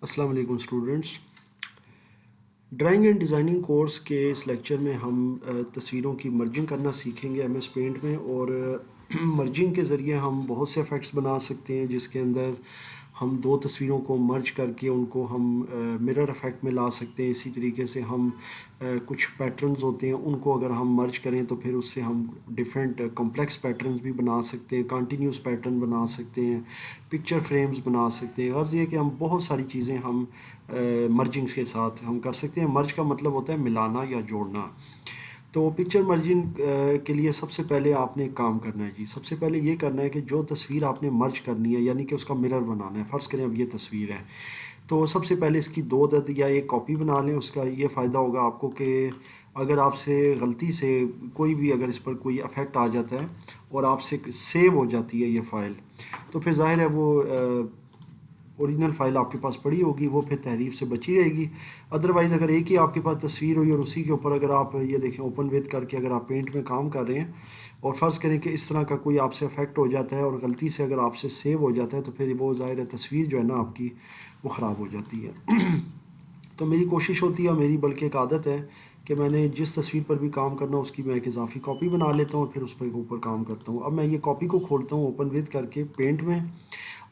अस्सलाम वालेकुम students. Drawing and designing course के इस लेक्चर में हम तस्वीरों की मर्जिंग करना सीखेंगे एमएस पेंट में। और मर्जिंग के ज़रिए हम बहुत से इफ़ेक्ट्स बना सकते हैं, जिसके अंदर हम दो तस्वीरों को मर्ज करके उनको हम मिरर इफ़ेक्ट में ला सकते हैं। इसी तरीके से हम कुछ पैटर्न्स होते हैं, उनको अगर हम मर्ज करें तो फिर उससे हम डिफरेंट कॉम्प्लेक्स पैटर्न्स भी बना सकते हैं, कंटिन्यूस पैटर्न बना सकते हैं, पिक्चर फ्रेम्स बना सकते हैं। गर्ज़ ये कि हम बहुत सारी चीज़ें हम मर्जिंग्स के साथ हम कर सकते हैं। मर्ज का मतलब होता है मिलाना या जोड़ना। तो पिक्चर मर्जिंग के लिए सबसे पहले आपने एक काम करना है जी। सबसे पहले ये करना है कि जो तस्वीर आपने मर्ज करनी है, यानी कि उसका मिरर बनाना है। फ़र्ज़ करें अब ये तस्वीर है, तो सबसे पहले इसकी दो दद या एक कॉपी बना लें। उसका ये फ़ायदा होगा आपको कि अगर आपसे गलती से कोई भी अगर इस पर कोई इफ़ेक्ट आ जाता है और आपसे सेव हो जाती है ये फ़ाइल, तो फिर ज़ाहिर है वो ओरिजिनल फ़ाइल आपके पास पड़ी होगी, वो फिर तहरीफ से बची रहेगी। अदरवाइज़ अगर एक ही आपके पास तस्वीर हुई और उसी के ऊपर अगर आप ये देखें ओपन विद करके अगर आप पेंट में काम कर रहे हैं और फ़र्ज़ करें कि इस तरह का कोई आपसे इफ़ेक्ट हो जाता है और गलती से अगर आपसे सेव हो जाता है, तो फिर वो ज़ाहिर है तस्वीर जो है ना आपकी, वो ख़राब हो जाती है। तो मेरी कोशिश होती है, मेरी बल्कि एक आदत है कि मैंने जिस तस्वीर पर भी काम करना उसकी मैं एक इजाफ़ी कॉपी बना लेता हूँ और फिर उस पर ऊपर काम करता हूँ। अब मैं ये कॉपी को खोलता हूँ ओपन विद करके पेंट में।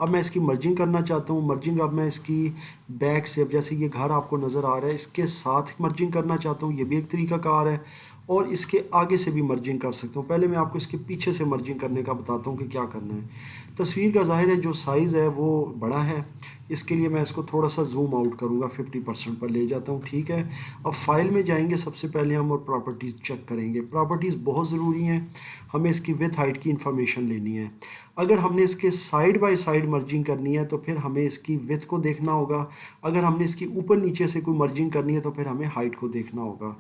अब मैं इसकी मर्जिंग करना चाहता हूँ। मर्जिंग अब मैं इसकी बैक से, अब जैसे ये घर आपको नज़र आ रहा है, इसके साथ मर्जिंग करना चाहता हूँ, ये भी एक तरीका कार है। और इसके आगे से भी मर्जिंग कर सकता हूँ। पहले मैं आपको इसके पीछे से मर्जिंग करने का बताता हूँ कि क्या करना है। तस्वीर का ज़ाहिर है जो साइज़ है वो बड़ा है, इसके लिए मैं इसको थोड़ा सा जूम आउट करूँगा, 50% पर ले जाता हूँ, ठीक है। अब फाइल में जाएंगे सबसे पहले हम और प्रॉपर्टीज़ चेक करेंगे। प्रॉपर्टीज़ बहुत ज़रूरी हैं, हमें इसकी विथ हाइट की इंफॉर्मेशन लेनी है। अगर हमने इसके साइड बाय साइड मर्जिंग करनी है तो फिर हमें इसकी विथ को देखना होगा। अगर हमने इसकी ऊपर नीचे से कोई मर्जिंग करनी है तो फिर हमें हाइट को देखना होगा।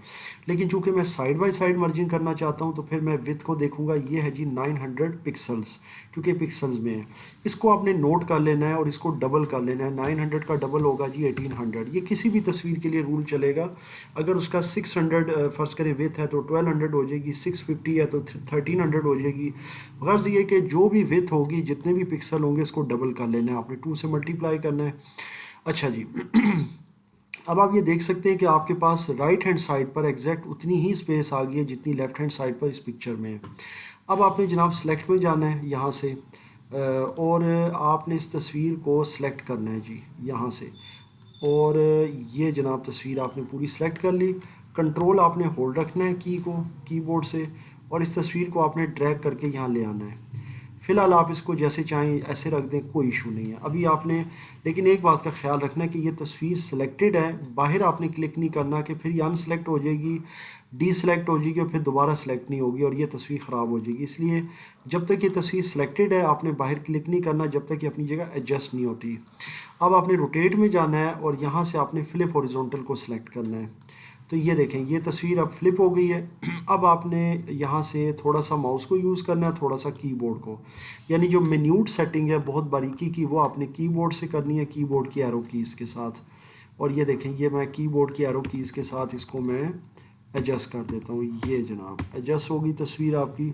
लेकिन चूंकि मैं साइड बाय साइड मर्जिंग करना चाहता हूं तो फिर मैं विथ को देखूंगा। ये है जी 900 पिक्सल्स, क्योंकि पिक्सल्स में है। इसको आपने नोट कर लेना है और इसको डबल कर लेना है। 900 का डबल होगा जी 1800। ये किसी भी तस्वीर के लिए रूल चलेगा। अगर उसका 600 फ़र्ज़ करें विथ है तो 1200 हो जाएगी, 650 है तो 1300 हो जाएगी। गर्ज़ ये कि जो भी विथ होगी, जितने भी पिक्सल होंगे, इसको डबल कर लेना है आपने, 2 से मल्टीप्लाई करना है। अच्छा जी। अब आप ये देख सकते हैं कि आपके पास राइट हैंड साइड पर एग्जैक्ट उतनी ही स्पेस आ गई है जितनी लेफ्ट हैंड साइड पर इस पिक्चर में है। अब आपने जनाब सेलेक्ट में जाना है यहाँ से, और आपने इस तस्वीर को सिलेक्ट करना है जी यहाँ से। और ये जनाब तस्वीर आपने पूरी सेलेक्ट कर ली। कंट्रोल आपने होल्ड रखना है की को कीबोर्ड से, और इस तस्वीर को आपने ड्रैग करके यहाँ ले आना है। फ़िलहाल आप इसको जैसे चाहें ऐसे रख दें, कोई इशू नहीं है अभी आपने। लेकिन एक बात का ख्याल रखना है कि ये तस्वीर सिलेक्टेड है, बाहर आपने क्लिक नहीं करना कि फिर ये अनसेलेक्ट हो जाएगी, डी सेलेक्ट हो जाएगी और फिर दोबारा सेलेक्ट नहीं होगी और ये तस्वीर ख़राब हो जाएगी। इसलिए जब तक ये तस्वीर सिलेक्टेड है आपने बाहर क्लिक नहीं करना, जब तक ये अपनी जगह एडजस्ट नहीं होती। अब आपने रोटेट में जाना है और यहाँ से आपने फ्लिप हॉरिजॉन्टल को सिलेक्ट करना है। तो ये देखें, ये तस्वीर अब फ्लिप हो गई है। अब आपने यहाँ से थोड़ा सा माउस को यूज़ करना है, थोड़ा सा कीबोर्ड को, यानी जो मिन्यूट सेटिंग है बहुत बारीकी की, वो आपने कीबोर्ड से करनी है, कीबोर्ड की एरो कीज़ के साथ। और ये देखें, ये मैं कीबोर्ड की एरो कीज़ के साथ इसको मैं एडजस्ट कर देता हूँ। ये जनाब एडजस्ट होगी तस्वीर आपकी।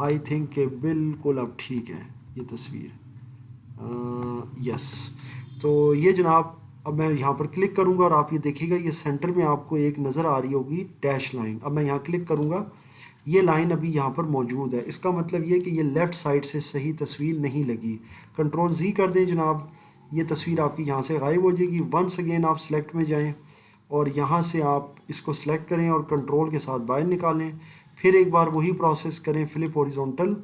आई थिंक कि बिल्कुल अब ठीक है ये तस्वीर। यस। तो ये जनाब, अब मैं यहाँ पर क्लिक करूँगा और आप ये देखिएगा, ये सेंटर में आपको एक नज़र आ रही होगी डैश लाइन। अब मैं यहाँ क्लिक करूँगा, ये लाइन अभी यहाँ पर मौजूद है। इसका मतलब ये कि ये लेफ़्ट साइड से सही तस्वीर नहीं लगी। कंट्रोल जी कर दें जनाब, ये तस्वीर आपकी यहाँ से गायब हो जाएगी। वंस अगेन आप सेलेक्ट में जाएँ और यहाँ से आप इसको सेलेक्ट करें और कंट्रोल के साथ बाहर निकालें। फिर एक बार वही प्रोसेस करें, फ्लिप हॉरिजॉन्टल।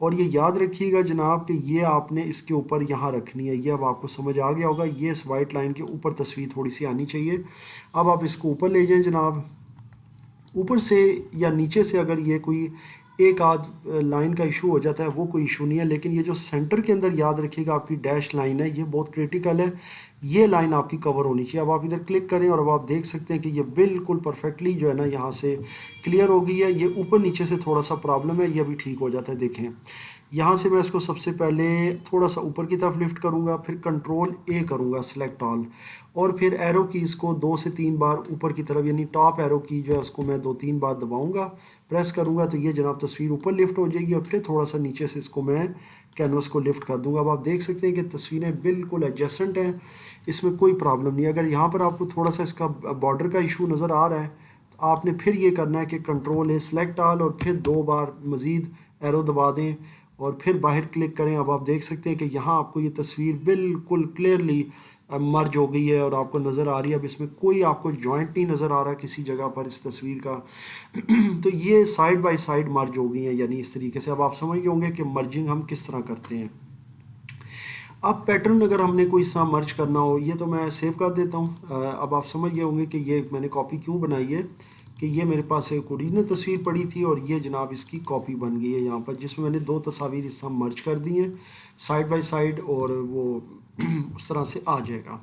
और ये याद रखिएगा जनाब कि ये आपने इसके ऊपर यहाँ रखनी है। ये अब आपको समझ आ गया होगा, ये इस वाइट लाइन के ऊपर तस्वीर थोड़ी सी आनी चाहिए। अब आप इसको ऊपर ले जाएं जनाब, ऊपर से या नीचे से अगर ये कोई एक आध लाइन का इशू हो जाता है वो कोई इशू नहीं है, लेकिन ये जो सेंटर के अंदर याद रखिएगा आपकी डैश लाइन है, ये बहुत क्रिटिकल है। ये लाइन आपकी कवर होनी चाहिए। अब आप इधर क्लिक करें और अब आप देख सकते हैं कि ये बिल्कुल परफेक्टली जो है ना यहाँ से क्लियर हो गई है। ये ऊपर नीचे से थोड़ा सा प्रॉब्लम है, ये अभी ठीक हो जाता है। देखें, यहाँ से मैं इसको सबसे पहले थोड़ा सा ऊपर की तरफ लिफ्ट करूँगा, फिर कंट्रोल ए करूँगा सिलेक्ट ऑल, और फिर एरो की इसको 2 से 3 बार ऊपर की तरफ, यानी टॉप एरो की जो है उसको मैं 2-3 बार दबाऊंगा, प्रेस करूँगा तो ये जनाब तस्वीर ऊपर लिफ्ट हो जाएगी। और फिर थोड़ा सा नीचे से इसको मैं कैनवस को लिफ्ट कर दूंगा। अब आप देख सकते हैं कि तस्वीरें बिल्कुल एडजेसेंट हैं, इसमें कोई प्रॉब्लम नहीं है। अगर यहाँ पर आपको थोड़ा सा इसका बॉर्डर का इशू नज़र आ रहा है तो आपने फिर ये करना है कि कंट्रोल है सेलेक्ट आल और फिर 2 बार मज़ीद एरो दबा दें और फिर बाहर क्लिक करें। अब आप देख सकते हैं कि यहाँ आपको ये तस्वीर बिल्कुल क्लियरली मर्ज हो गई है और आपको नज़र आ रही है। अब इसमें कोई आपको जॉइंट नहीं नज़र आ रहा किसी जगह पर इस तस्वीर का तो ये साइड बाय साइड मर्ज हो गई है, यानी इस तरीके से। अब आप समझ गए होंगे कि मर्जिंग हम किस तरह करते हैं। अब पैटर्न अगर हमने कोई सा मर्ज करना हो, ये तो मैं सेव कर देता हूँ। अब आप समझ गए होंगे कि ये मैंने कॉपी क्यों बनाई है, कि ये मेरे पास एक ओरिजिनल तस्वीर पड़ी थी और ये जनाब इसकी कॉपी बन गई है यहाँ पर, जिसमें मैंने 2 तस्वीर इस तरह मर्ज कर दी हैं साइड बाय साइड और वो उस तरह से आ जाएगा।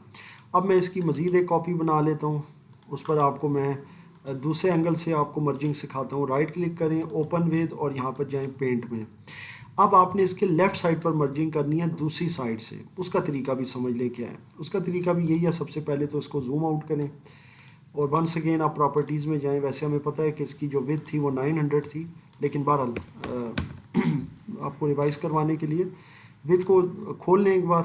अब मैं इसकी मज़ीद एक कॉपी बना लेता हूँ, उस पर आपको मैं दूसरे एंगल से आपको मर्जिंग सिखाता हूँ। राइट क्लिक करें, ओपन विद और यहाँ पर जाएँ पेंट में। अब आपने इसके लेफ़्ट साइड पर मर्जिंग करनी है दूसरी साइड से। उसका तरीका भी समझ लें क्या है। उसका तरीका भी यही है, सबसे पहले तो इसको जूम आउट करें और वंस अगेन आप प्रॉपर्टीज़ में जाएं। वैसे हमें पता है कि इसकी जो विड्थ थी वो 900 थी, लेकिन बहरहाल आपको रिवाइज़ करवाने के लिए विड्थ को खोल लें एक बार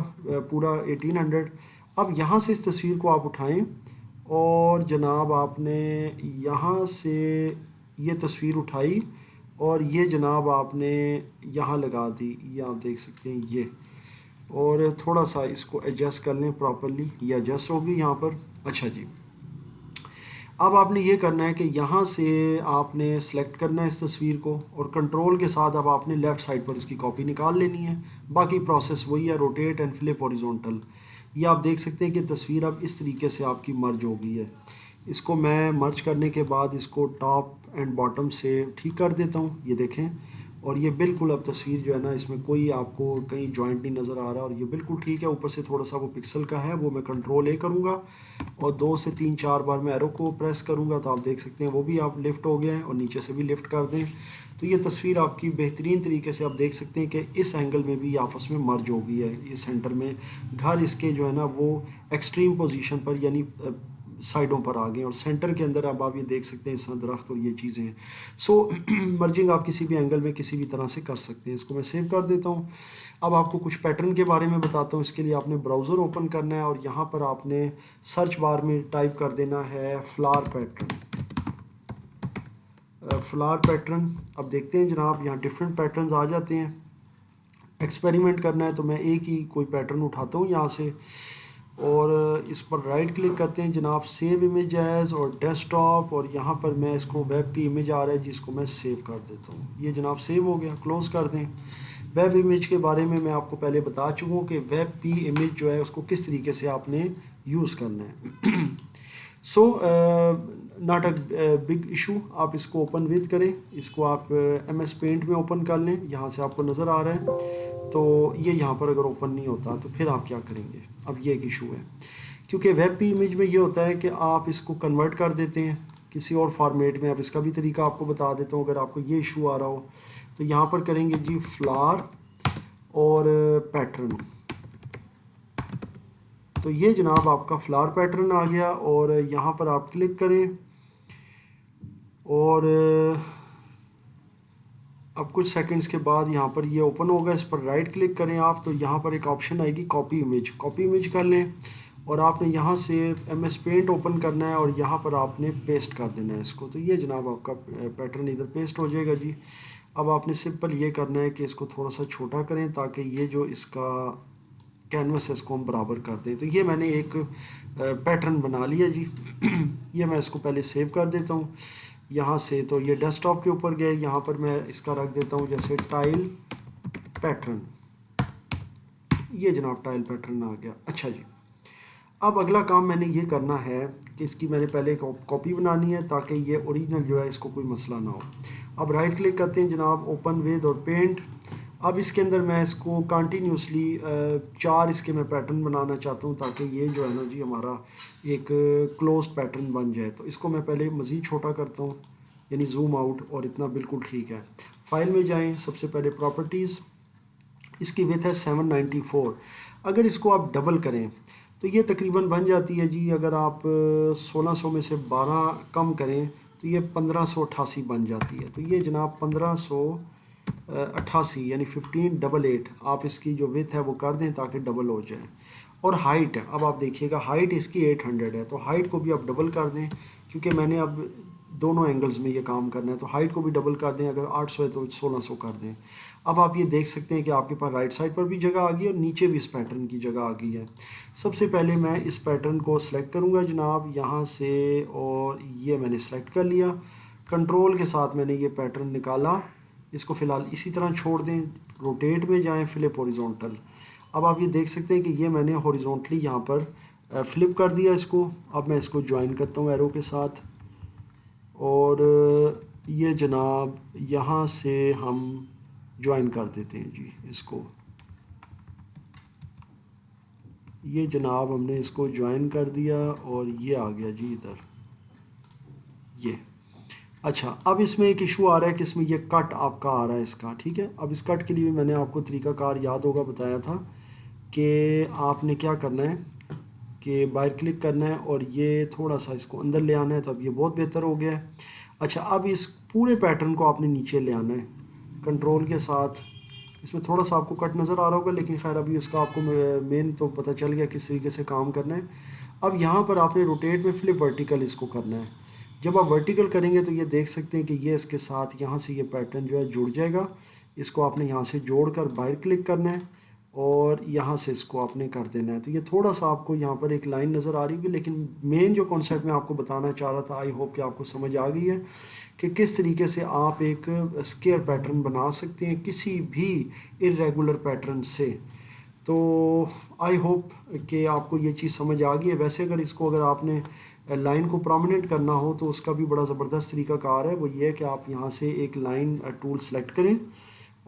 पूरा 1800। अब यहाँ से इस तस्वीर को आप उठाएं और जनाब आपने यहाँ से ये तस्वीर उठाई और ये जनाब आपने यहाँ लगा दी, ये आप देख सकते हैं ये, और थोड़ा सा इसको एडजस्ट कर लें प्रॉपरली, ये एडजस्ट होगी यहाँ पर। अच्छा जी, अब आपने ये करना है कि यहाँ से आपने सेलेक्ट करना है इस तस्वीर को और कंट्रोल के साथ अब आपने लेफ़्ट साइड पर इसकी कॉपी निकाल लेनी है। बाकी प्रोसेस वही है, रोटेट एंड फ्लिप हॉरिजॉन्टल। ये आप देख सकते हैं कि तस्वीर अब इस तरीके से आपकी मर्ज हो गई है। इसको मैं मर्ज करने के बाद इसको टॉप एंड बॉटम से ठीक कर देता हूँ, ये देखें। और ये बिल्कुल अब तस्वीर जो है ना, इसमें कोई आपको कहीं जॉइंट नहीं नज़र आ रहा और ये बिल्कुल ठीक है। ऊपर से थोड़ा सा वो पिक्सल का है, वो मैं कंट्रोल ए करूँगा और 2 से 3-4 बार मैं एरो को प्रेस करूँगा तो आप देख सकते हैं वो भी आप लिफ्ट हो गया है और नीचे से भी लिफ्ट कर दें तो ये तस्वीर आपकी बेहतरीन तरीके से आप देख सकते हैं कि इस एंगल में भी आपस में मर्ज हो गई है। ये सेंटर में घर इसके जो है ना वो एक्सट्रीम पोजीशन पर यानी साइडों पर आ गए और सेंटर के अंदर अब आप ये देख सकते हैं इस तरह दरख्त और ये चीज़ें हैं। सो मर्जिंग आप किसी भी एंगल में किसी भी तरह से कर सकते हैं। इसको मैं सेव कर देता हूँ। अब आपको कुछ पैटर्न के बारे में बताता हूँ। इसके लिए आपने ब्राउज़र ओपन करना है और यहाँ पर आपने सर्च बार में टाइप कर देना है फ्लावर पैटर्न। फ्लावर पैटर्न, अब देखते हैं जनाब यहाँ डिफरेंट पैटर्न्स आ जाते हैं। एक्सपेरिमेंट करना है तो मैं एक ही कोई पैटर्न उठाता हूँ यहाँ से और इस पर राइट क्लिक करते हैं जनाब, सेव इमेज एज और डेस्कटॉप, और यहाँ पर मैं इसको वेब की इमेज आ रहा है जिसको मैं सेव कर देता हूँ। ये जनाब सेव हो गया, क्लोज़ कर दें। वेब इमेज के बारे में मैं आपको पहले बता चुका हूँ कि वेब पी इमेज जो है उसको किस तरीके से आपने यूज़ करना है। So not a big issue. आप इसको ओपन विद करें, इसको आप MS पेंट में ओपन कर लें। यहाँ से आपको नज़र आ रहा है तो ये यहाँ पर अगर ओपन नहीं होता तो फिर आप क्या करेंगे। अब ये एक इशू है क्योंकि वेब पी इमेज में ये होता है कि आप इसको कन्वर्ट कर देते हैं किसी और फॉर्मेट में। अब इसका भी तरीका आपको बता देता हूँ अगर आपको ये इशू आ रहा हो तो यहाँ पर करेंगे जी फ्लावर और पैटर्न, तो ये जनाब आपका फ्लावर पैटर्न आ गया और यहाँ पर आप क्लिक करें और अब कुछ सेकंड्स के बाद यहाँ पर ये ओपन होगा। इस पर राइट क्लिक करें आप तो यहाँ पर एक ऑप्शन आएगी कॉपी इमेज। कॉपी इमेज कर लें और आपने यहाँ से MS पेंट ओपन करना है और यहाँ पर आपने पेस्ट कर देना है इसको। तो ये जनाब आपका पैटर्न इधर पेस्ट हो जाएगा जी। अब आपने सिंपल ये करना है कि इसको थोड़ा सा छोटा करें ताकि ये जो इसका कैनवस है इसको हम बराबर कर दें। तो ये मैंने एक पैटर्न बना लिया जी। ये मैं इसको पहले सेव कर देता हूँ यहाँ से। तो ये डेस्कटॉप के ऊपर गए, यहाँ पर मैं इसका रख देता हूँ जैसे टाइल पैटर्न। ये जनाब टाइल पैटर्न आ गया। अच्छा जी, अब अगला काम मैंने ये करना है कि इसकी मैंने पहले एक कॉपी बनानी है ताकि ये ओरिजिनल जो है इसको कोई मसला ना हो। अब राइट क्लिक करते हैं जनाब, ओपन विद और पेंट। अब इसके अंदर मैं इसको कंटिन्यूसली 4 इसके मैं पैटर्न बनाना चाहता हूँ ताकि ये जो है ना जी हमारा एक क्लोज्ड पैटर्न बन जाए। तो इसको मैं पहले मज़ीद छोटा करता हूँ यानी जूम आउट, और इतना बिल्कुल ठीक है। फाइल में जाएं, सबसे पहले प्रॉपर्टीज़, इसकी विड्थ है 794। अगर इसको आप डबल करें तो ये तकरीबन बन जाती है जी, अगर आप 1600 में से 12 कम करें तो ये 1588 बन जाती है। तो ये जनाब 1588 88 यानी 1588 आप इसकी जो विथ है वो कर दें ताकि डबल हो जाए। और हाइट, अब आप देखिएगा हाइट इसकी 800 है, तो हाइट को भी आप डबल कर दें, क्योंकि मैंने अब दोनों एंगल्स में ये काम करना है, तो हाइट को भी डबल कर दें। अगर 800 है तो 1600 कर दें। अब आप ये देख सकते हैं कि आपके पास राइट साइड पर भी जगह आ गई और नीचे भी इस पैटर्न की जगह आ गई है। सबसे पहले मैं इस पैटर्न को सिलेक्ट करूँगा जनाब यहाँ से, और ये मैंने सेलेक्ट कर लिया। कंट्रोल के साथ मैंने ये पैटर्न निकाला, इसको फ़िलहाल इसी तरह छोड़ दें। रोटेट में जाएँ, फ्लिप हॉरिजॉन्टल। अब आप ये देख सकते हैं कि ये मैंने हॉरिजॉन्टली यहाँ पर फ्लिप कर दिया इसको। अब मैं इसको ज्वाइन करता हूँ एरो के साथ, और ये जनाब यहाँ से हम ज्वाइन कर देते हैं जी इसको। ये जनाब हमने इसको ज्वाइन कर दिया और ये आ गया जी इधर ये। अच्छा, अब इसमें एक इशू आ रहा है कि इसमें ये कट आपका आ रहा है इसका, ठीक है। अब इस कट के लिए मैंने आपको तरीकाकार याद होगा बताया था कि आपने क्या करना है कि बाहर क्लिक करना है और ये थोड़ा सा इसको अंदर ले आना है, तो अब ये बहुत बेहतर हो गया है। अच्छा, अब इस पूरे पैटर्न को आपने नीचे ले आना है कंट्रोल के साथ। इसमें थोड़ा सा आपको कट नज़र आ रहा होगा, लेकिन खैर अभी उसका आपको मेन तो पता चल गया किस तरीके से काम करना है। अब यहाँ पर आपने रोटेट में फ्लिप वर्टिकल इसको करना है। जब आप वर्टिकल करेंगे तो ये देख सकते हैं कि ये इसके साथ यहाँ से ये पैटर्न जो है जुड़ जाएगा। इसको आपने यहाँ से जोड़कर बाहर क्लिक करना है और यहाँ से इसको आपने कर देना है। तो ये थोड़ा सा आपको यहाँ पर एक लाइन नज़र आ रही है, लेकिन मेन जो कॉन्सेप्ट मैं आपको बताना चाह रहा था, आई होप कि आपको समझ आ गई है कि किस तरीके से आप एक स्क्वायर पैटर्न बना सकते हैं किसी भी इर्रेगुलर पैटर्न से। तो आई होप कि आपको ये चीज़ समझ आ गई है। वैसे अगर आपने लाइन को प्रोमिनेंट करना हो तो उसका भी बड़ा ज़बरदस्त तरीकाकार है। वो ये है कि आप यहाँ से एक लाइन टूल सेलेक्ट करें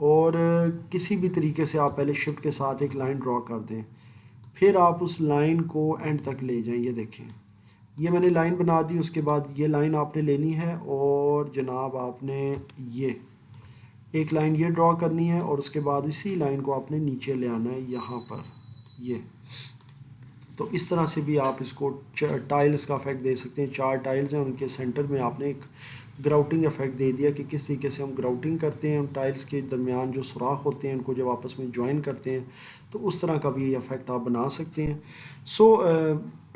और किसी भी तरीके से आप पहले शिफ्ट के साथ एक लाइन ड्रॉ कर दें, फिर आप उस लाइन को एंड तक ले जाएं। ये देखें, ये मैंने लाइन बना दी। उसके बाद ये लाइन आपने लेनी है और जनाब आपने ये एक लाइन ये ड्रॉ करनी है और उसके बाद इसी लाइन को आपने नीचे ले आना है यहाँ पर ये। तो इस तरह से भी आप इसको टाइल्स का इफेक्ट दे सकते हैं। 4 टाइल्स हैं, उनके सेंटर में आपने एक ग्राउटिंग इफेक्ट दे दिया कि किस तरीके से हम ग्राउटिंग करते हैं। टाइल्स के दरमियान जो सुराख होते हैं उनको जब आपस में ज्वाइन करते हैं तो उस तरह का भी इफेक्ट आप बना सकते हैं। So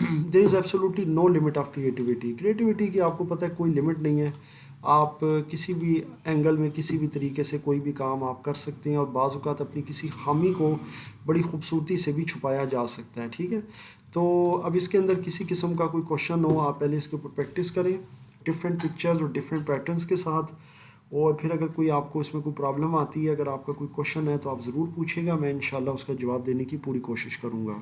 there is absolutely no limit of creativity की आपको पता है कोई लिमिट नहीं है। आप किसी भी एंगल में किसी भी तरीके से कोई भी काम आप कर सकते हैं और बाज़ औक़ात अपनी किसी खामी को बड़ी खूबसूरती से भी छुपाया जा सकता है, ठीक है। तो अब इसके अंदर किसी किस्म का कोई क्वेश्चन हो, आप पहले इसके ऊपर प्रैक्टिस करें डिफरेंट पिक्चर्स और डिफरेंट पैटर्न्स के साथ, और फिर अगर कोई आपको इसमें कोई प्रॉब्लम आती है, अगर आपका कोई क्वेश्चन है तो आप ज़रूर पूछेगा, मैं इंशाल्लाह उसका जवाब देने की पूरी कोशिश करूँगा।